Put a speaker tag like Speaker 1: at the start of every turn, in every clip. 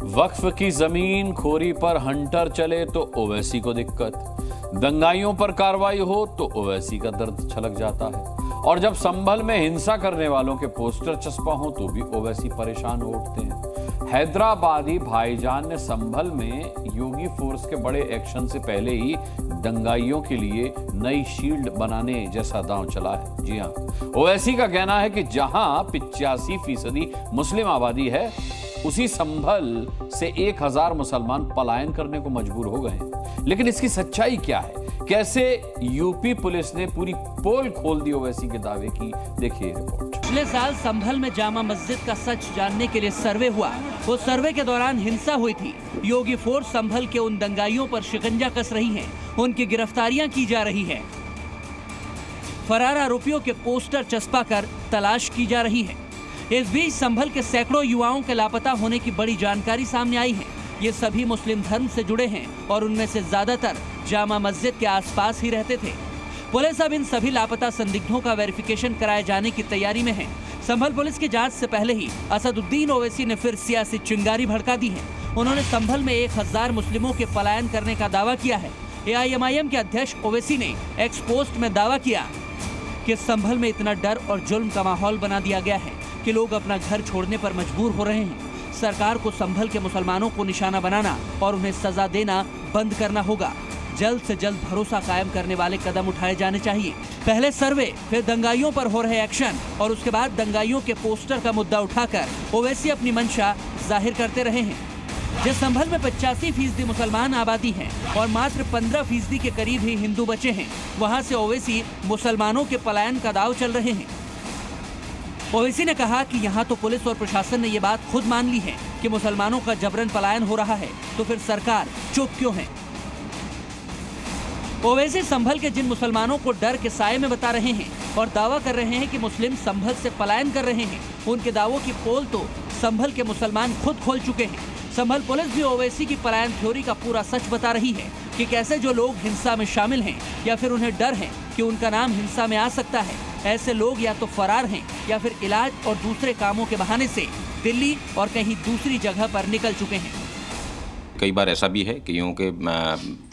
Speaker 1: वक्फ की जमीन खोरी पर हंटर चले तो ओवैसी को दिक्कत, दंगाइयों पर कार्रवाई हो तो ओवैसी का दर्द छलक जाता है, और जब संभल में हिंसा करने वालों के पोस्टर चस्पा हो तो भी ओवैसी परेशान हो उठते हैं। हैदराबादी भाईजान ने संभल में योगी फोर्स के बड़े एक्शन से पहले ही दंगाइयों के लिए नई शील्ड बनाने जैसा दांव चला है। जी हां, ओवैसी का कहना है कि जहां 85% मुस्लिम आबादी है, उसी संभल से 1000 मुसलमान पलायन करने को मजबूर हो गए हैं। लेकिन इसकी सच्चाई क्या है? कैसे यूपी पुलिस ने पूरी पोल खोल दी ओवैसी के दावे की? देखिए रिपोर्ट।
Speaker 2: पिछले साल संभल में जामा मस्जिद का सच जानने के लिए सर्वे हुआ। वो सर्वे के दौरान हिंसा हुई थी। योगी फोर्स संभल के उन दंगाइयों पर शिकंजा कस रही है, उनकी गिरफ्तारियां की जा रही है, फरार आरोपियों के पोस्टर चस्पा कर तलाश की जा रही है। इस बीच संभल के सैकड़ों युवाओं के लापता होने की बड़ी जानकारी सामने आई है। ये सभी मुस्लिम धर्म से जुड़े हैं और उनमें से ज्यादातर जामा मस्जिद के आसपास ही रहते थे। पुलिस अब इन सभी लापता संदिग्धों का वेरिफिकेशन कराए जाने की तैयारी में है। संभल पुलिस की जांच से पहले ही असदुद्दीन ओवैसी ने फिर सियासी चिंगारी भड़का दी है। उन्होंने संभल में 1000 मुस्लिमों के पलायन करने का दावा किया है। AIMIM के अध्यक्ष ओवैसी ने एक्स पोस्ट में दावा किया कि संभल में इतना डर और जुल्म का माहौल बना दिया गया है कि लोग अपना घर छोड़ने पर मजबूर हो रहे हैं। सरकार को संभल के मुसलमानों को निशाना बनाना और उन्हें सजा देना बंद करना होगा। जल्द से जल्द भरोसा कायम करने वाले कदम उठाए जाने चाहिए। पहले सर्वे, फिर दंगाइयों पर हो रहे एक्शन और उसके बाद दंगाइयों के पोस्टर का मुद्दा उठाकर ओवैसी अपनी मंशा जाहिर करते रहे हैं। जिस संभल में 85% मुसलमान आबादी है और मात्र 15% के करीब ही हिंदू बचे हैं, वहां से ओवैसी मुसलमानों के पलायन का दाव चल रहे हैं। ओवैसी ने कहा कि यहाँ तो पुलिस और प्रशासन ने ये बात खुद मान ली है कि मुसलमानों का जबरन पलायन हो रहा है, तो फिर सरकार चुप क्यों है? ओवैसी संभल के जिन मुसलमानों को डर के साये में बता रहे हैं और दावा कर रहे हैं कि मुस्लिम संभल से पलायन कर रहे हैं, उनके दावों की पोल तो संभल के मुसलमान खुद खोल चुके हैं। संभल पुलिस भी ओवैसी की पलायन थ्योरी का पूरा सच बता रही है कि कैसे जो लोग हिंसा में शामिल हैं या फिर उन्हें डर है कि उनका नाम हिंसा में आ सकता है, ऐसे लोग या तो फरार हैं या फिर इलाज और दूसरे कामों के बहाने से दिल्ली और कहीं दूसरी जगह पर निकल चुके हैं।
Speaker 3: कई बार ऐसा भी है कि यूँ के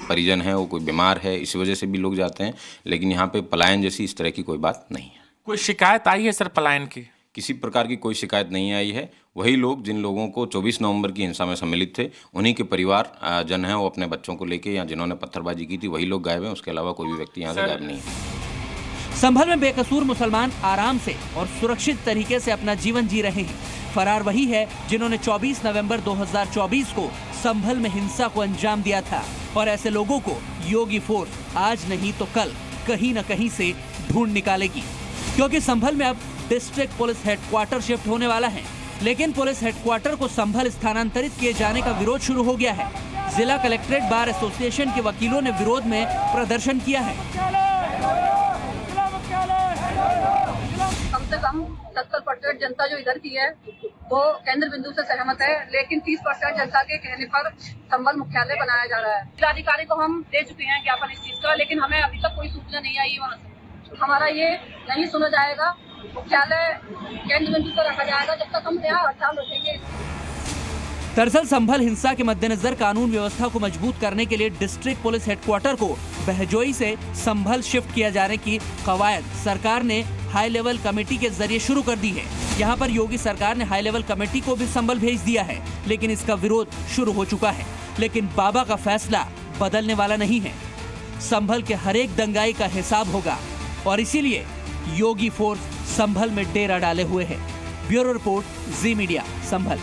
Speaker 3: परिजन है, वो कोई बीमार है, इस वजह से भी लोग जाते हैं, लेकिन यहाँ पे पलायन जैसी इस तरह की कोई बात नहीं है।
Speaker 4: कोई शिकायत आई है सर पलायन की?
Speaker 3: किसी प्रकार की कोई शिकायत नहीं आई है। वही लोग जिन लोगों को 24 नवंबर की हिंसा में सम्मिलित थे, उन्हीं के परिवार जन हैं, वो अपने बच्चों को लेके या जिन्होंने पत्थरबाजी की थी, वही लोग गायब हैं। उसके अलावा कोई भी व्यक्ति यहाँ से गायब नहीं है।
Speaker 2: संभल में बेकसूर मुसलमान आराम से और सुरक्षित तरीके से अपना जीवन जी रहे हैं। फरार वही है जिन्होंने 24 नवंबर 2024 को संभल में हिंसा को अंजाम दिया था, और ऐसे लोगों को योगी फोर्स आज नहीं तो कल कहीं न कहीं से ढूंढ निकालेगी। क्योंकि संभल में अब डिस्ट्रिक्ट पुलिस हेडक्वार्टर शिफ्ट होने वाला है, लेकिन पुलिस हेडक्वार्टर को संभल स्थानांतरित किए जाने का विरोध शुरू हो गया है। जिला कलेक्ट्रेट बार एसोसिएशन के वकीलों ने विरोध में प्रदर्शन किया है।
Speaker 5: कम से कम 70% जनता जो इधर की है वो केंद्र बिंदु से सहमत है, लेकिन 30% जनता के कहने पर संभल मुख्यालय बनाया जा रहा है। जिलाधिकारी को हम दे चुके हैं ज्ञापन इस चीज का, लेकिन हमें अभी तक कोई सूचना नहीं आई वहाँ से। हमारा ये नहीं सुना जाएगा, मुख्यालय केंद्र बिंदु पर रखा जाएगा जब तक हम यहाँ हड़ताल रखेंगे।
Speaker 2: दरअसल संभल हिंसा के मद्देनजर कानून व्यवस्था को मजबूत करने के लिए डिस्ट्रिक्ट पुलिस हेडक्वार्टर को बहजोई से संभल शिफ्ट किया जाने की कवायद सरकार ने हाई लेवल कमेटी के जरिए शुरू कर दी है। यहाँ पर योगी सरकार ने हाई लेवल कमेटी को भी संभल भेज दिया है, लेकिन इसका विरोध शुरू हो चुका है। लेकिन बाबा का फैसला बदलने वाला नहीं है। संभल के हर एक दंगाई का हिसाब होगा, और इसीलिए योगी फोर्स संभल में डेरा डाले हुए है। ब्यूरो रिपोर्ट, जी मीडिया, संभल।